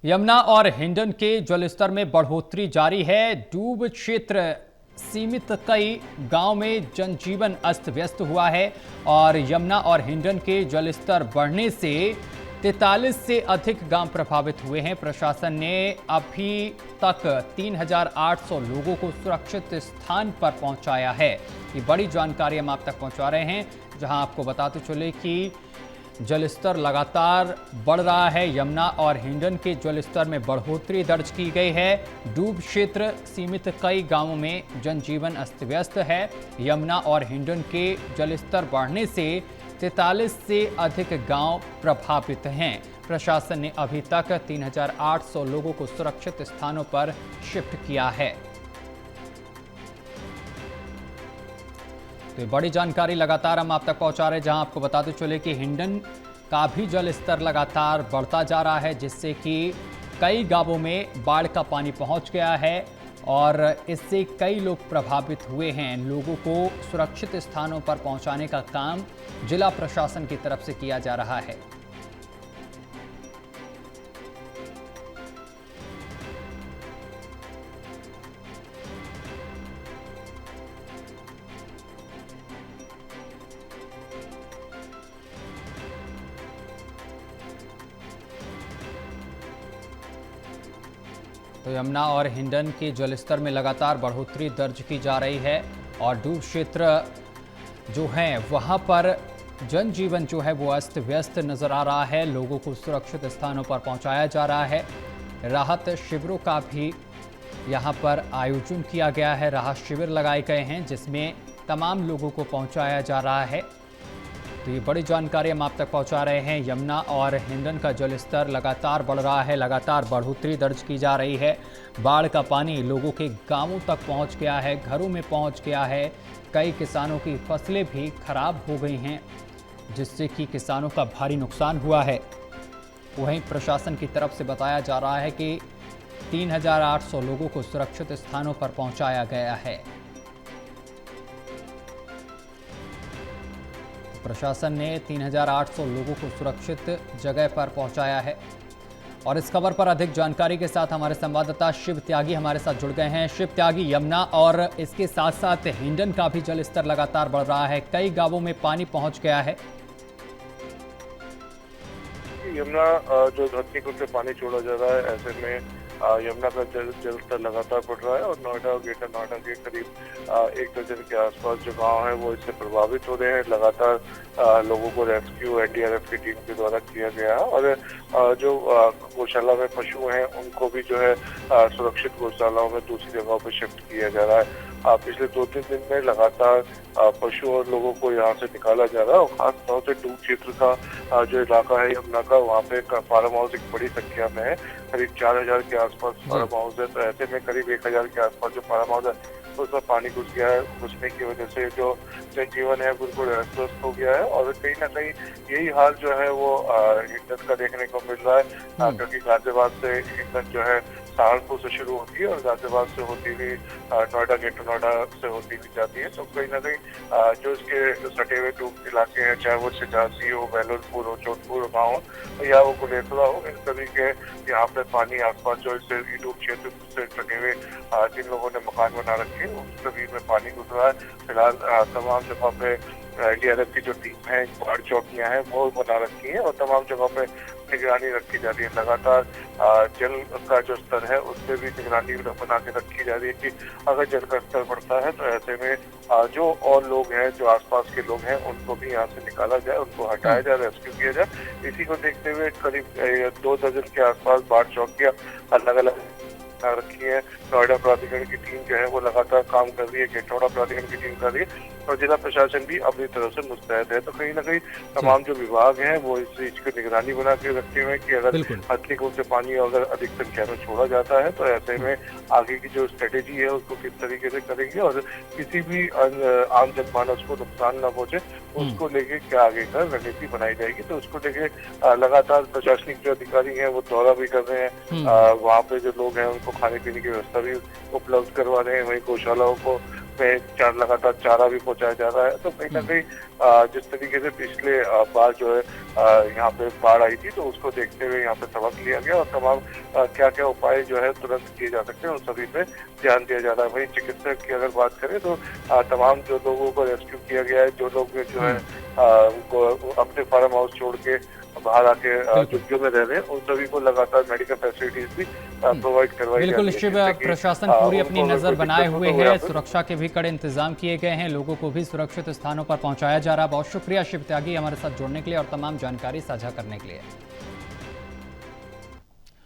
यमुना और हिंडन के जलस्तर में बढ़ोतरी जारी है। डूब क्षेत्र सीमित कई गांव में जनजीवन अस्त व्यस्त हुआ है और यमुना और हिंडन के जलस्तर बढ़ने से 43 से अधिक गांव प्रभावित हुए हैं। प्रशासन ने अभी तक 3,800 लोगों को सुरक्षित स्थान पर पहुंचाया है। ये बड़ी जानकारी हम आप तक पहुंचा रहे हैं, जहां आपको बताते चले कि जलस्तर लगातार बढ़ रहा है। यमुना और हिंडन के जलस्तर में बढ़ोतरी दर्ज की गई है। डूब क्षेत्र सीमित कई गांवों में जनजीवन अस्त व्यस्त है। यमुना और हिंडन के जलस्तर बढ़ने से 43 से अधिक गांव प्रभावित हैं। प्रशासन ने अभी तक 3,800 लोगों को सुरक्षित स्थानों पर शिफ्ट किया है। तो बड़ी जानकारी लगातार हम आप तक पहुंचा रहे हैं, जहां आपको बताते चले कि हिंडन का भी जल स्तर लगातार बढ़ता जा रहा है, जिससे कि कई गांवों में बाढ़ का पानी पहुंच गया है और इससे कई लोग प्रभावित हुए हैं। लोगों को सुरक्षित स्थानों पर पहुंचाने का काम जिला प्रशासन की तरफ से किया जा रहा है। तो यमुना और हिंडन के जलस्तर में लगातार बढ़ोतरी दर्ज की जा रही है और डूब क्षेत्र जो है वहां पर जनजीवन जो है वो अस्त व्यस्त नजर आ रहा है। लोगों को सुरक्षित स्थानों पर पहुंचाया जा रहा है। राहत शिविरों का भी यहां पर आयोजन किया गया है। राहत शिविर लगाए गए हैं, जिसमें तमाम लोगों को पहुंचाया जा रहा है। तो ये बड़ी जानकारी हम आप तक पहुंचा रहे हैं। यमुना और हिंडन का जलस्तर लगातार बढ़ रहा है, लगातार बढ़ोतरी दर्ज की जा रही है। बाढ़ का पानी लोगों के गांवों तक पहुंच गया है, घरों में पहुंच गया है। कई किसानों की फसलें भी खराब हो गई हैं, जिससे कि किसानों का भारी नुकसान हुआ है। वहीं प्रशासन की तरफ से बताया जा रहा है कि 3,800 लोगों को सुरक्षित स्थानों पर पहुंचाया गया है। प्रशासन ने 3,800 लोगों को सुरक्षित जगह पर पहुंचाया है। और इस खबर पर अधिक जानकारी के साथ हमारे संवाददाता शिव त्यागी हमारे साथ जुड़ गए हैं। शिव त्यागी, यमुना और इसके साथ साथ हिंडन का भी जलस्तर लगातार बढ़ रहा है, कई गांवों में पानी पहुंच गया है। यमुना जो धरती को से पानी छोड़ा जा रहा है, ऐसे में यमुना का जल स्तर लगातार बढ़ रहा है और नोएडा और ग्रेटर नोएडा के करीब 1 दर्जन के आसपास जो गांव हैं वो इससे प्रभावित हो रहे हैं। लगातार लोगों को रेस्क्यू एनडीआरएफ की टीम के द्वारा किया गया है और जो गौशाला में पशु हैं उनको भी जो है सुरक्षित गौशालाओं में दूसरी जगहों पर शिफ्ट किया जा रहा है। पिछले 2-3 दिन में लगातार पशु और लोगों को यहाँ से निकाला जा रहा है और खास तौर से डूब क्षेत्र का जो इलाका है यमुना का, वहाँ पे फार्म हाउस एक बड़ी संख्या में है। करीब 4,000 के आसपास फार्म हाउस है। तो ऐसे में करीब 1,000 के आसपास जो फार्म हाउस है उसमें पानी घुस गया है। घुसने की वजह से जो जनजीवन है बिल्कुल अस्त व्यस्त हो गया है और कहीं ना कहीं यही हाल जो है वो हिंडन का देखने को मिल रहा है, क्योंकि गाजियाबाद से हिंडन जो है सहारनपुर से शुरू होती है और गाजियाबाद से होती हुई नोएडा ग्रेटर नोएडा से होती हुई जाती है। तो कहीं ना कहीं जो इसके सटे हुए डूब इलाके हैं, चाहे वो सिजासी हो, बहलोलपुर हो, जोधपुर गाँव हो या वो कुलेसरा हो, इन सभी के यहाँ पे पानी आसपास जो इससे डूब क्षेत्र से सटे हुए जिन लोगों ने मकान बना रखे हैं उन सभी में पानी घुस रहा है। फिलहाल तमाम जगह पे एनडीआरएफ की जो टीम है, बाढ़ चौकियां हैं वो बना रखी हैं और तमाम जगह पे निगरानी रखी जा रही है। लगातार जल का जो स्तर है उस पर भी निगरानी बना के रखी जा रही है कि अगर जल का स्तर बढ़ता है तो ऐसे में जो और लोग हैं, जो आसपास के लोग हैं, उनको भी यहाँ से निकाला जाए, उनको हटाया जाए, रेस्क्यू किया जाए। इसी को देखते हुए करीब 2 दर्जन के आसपास बाढ़ चौकियां अलग अलग रखी है। नोएडा प्राधिकरण की टीम जो है वो लगातार काम कर रही है, गेटोड़ा प्राधिकरण की टीम कर रही है और जिला प्रशासन भी अपनी तरफ से मुस्तैद है। तो कहीं ना कहीं तमाम जो विभाग हैं वो इस चीज की निगरानी बना के रखे हुए हैं कि अगर हल्की से पानी अगर अधिक संख्या में छोड़ा जाता है तो ऐसे में आगे की जो स्ट्रेटेजी है उसको किस तरीके से करेंगे और किसी भी आम जनमानस को नुकसान न पहुंचे उसको लेके क्या आगे का रणनीति बनाई जाएगी। तो उसको लेके लगातार प्रशासनिक जो अधिकारी हैं वो दौरा भी कर रहे हैं। वहाँ पे जो लोग हैं उनको खाने पीने की व्यवस्था भी उपलब्ध करवा रहे हैं। वहीं गौशालाओं को में लगातार चारा भी पहुंचाया जा रहा है। तो कहीं ना कहीं जिस तरीके से पिछले बार जो है यहाँ पे बाढ़ आई थी, तो उसको देखते हुए यहाँ पे सबक लिया गया और तमाम क्या क्या उपाय जो है तुरंत किए जा सकते हैं उन सभी पे ध्यान दिया जा रहा है। वहीं चिकित्सक की अगर बात करें तो तमाम जो लोगों को रेस्क्यू किया गया है, जो लोग जो है उनको अपने फार्म हाउस छोड़ के बाहर आके झुग्गियों में रह रहे हैं, उन सभी को लगातार मेडिकल फैसिलिटीज भी प्रोवाइड करवाई जा रही है। बिल्कुल शिव, प्रशासन पूरी अपनी नजर बनाए हुए है, सुरक्षा के भी कड़े इंतजाम किए गए हैं, लोगों को भी सुरक्षित स्थानों पर पहुंचाया जा रहा है। बहुत शुक्रिया शिव त्यागी हमारे साथ जुड़ने के लिए और तमाम जानकारी साझा करने के लिए।